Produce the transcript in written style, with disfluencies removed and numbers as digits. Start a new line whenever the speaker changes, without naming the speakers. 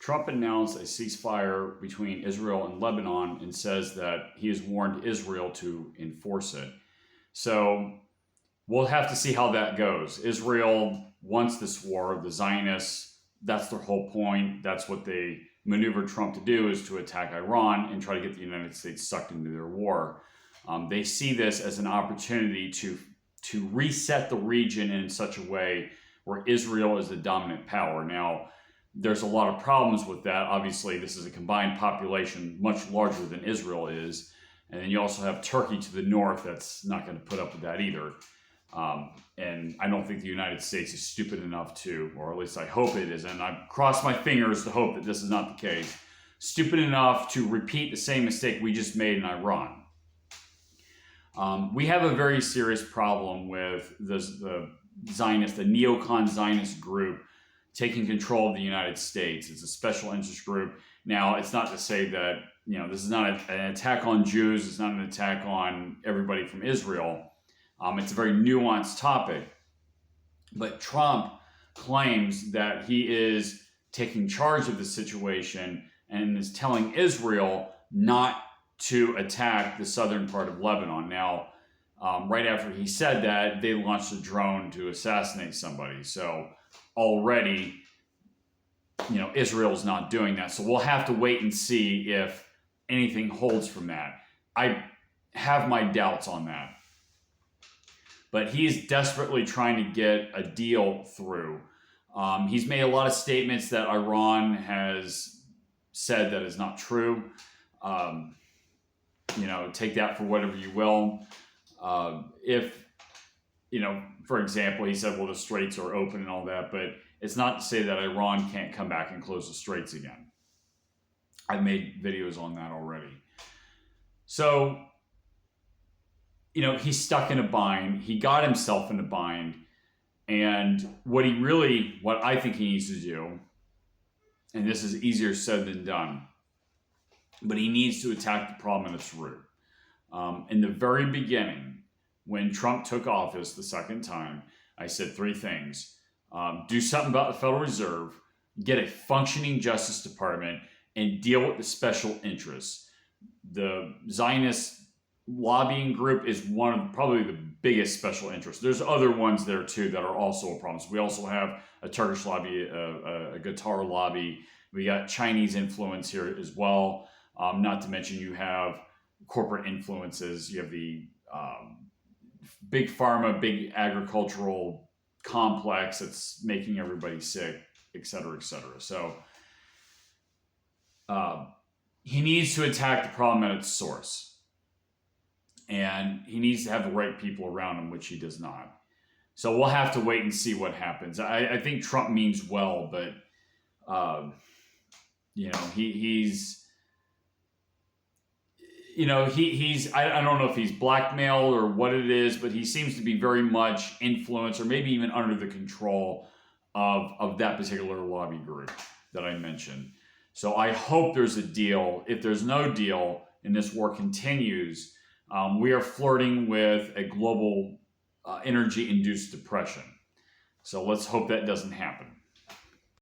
Trump announced a ceasefire between Israel and Lebanon and says that he has warned Israel to enforce it. So we'll have to see how that goes. Israel wants this war. The Zionists, that's their whole point. That's what they maneuver Trump to do, is to attack Iran and try to get the United States sucked into their war. They see this as an opportunity to reset the region in such a way where Israel is the dominant power. Now, there's a lot of problems with that. Obviously, this is a combined population much larger than Israel is. And then you also have Turkey to the north that's not going to put up with that either. And I don't think the United States is stupid enough to, or at least I hope it isn't. I cross my fingers to hope that this is not the case. Stupid enough to repeat the same mistake we just made in Iran. We have a very serious problem with the Zionist, the neocon Zionist group taking control of the United States. It's a special interest group. Now, it's not to say that, this is not an attack on Jews. It's not an attack on everybody from Israel. It's a very nuanced topic. But Trump claims that he is taking charge of the situation and is telling Israel not to attack the southern part of Lebanon. Now, right after he said that, they launched a drone to assassinate somebody. So already, Israel's not doing that. So we'll have to wait and see if anything holds from that. I have my doubts on that. But he's desperately trying to get a deal through. He's made a lot of statements that Iran has said that is not true. Take that for whatever you will. For example, he said, well, the straits are open and all that, but it's not to say that Iran can't come back and close the straits again. I've made videos on that already. So, he's stuck in a bind. He got himself in a bind. And what I think he needs to do, and this is easier said than done, but he needs to attack the problem at its root. In the very beginning, when Trump took office the second time, I said three things. Do something about the Federal Reserve, get a functioning Justice Department, and deal with the special interests. The Zionist lobbying group is one of probably the biggest special interests. There's other ones there too that are also a problem. So we also have a Turkish lobby, a Qatar lobby. We got Chinese influence here as well. Not to mention you have corporate influences. You have the big pharma, big agricultural complex that's making everybody sick, et cetera, et cetera. So he needs to attack the problem at its source. And he needs to have the right people around him, which he does not. So we'll have to wait and see what happens. I think Trump means well, but he's I don't know if he's blackmailed or what it is, but he seems to be very much influenced or maybe even under the control of that particular lobby group that I mentioned. So I hope there's a deal. If there's no deal and this war continues, we are flirting with a global energy-induced depression. So let's hope that doesn't happen.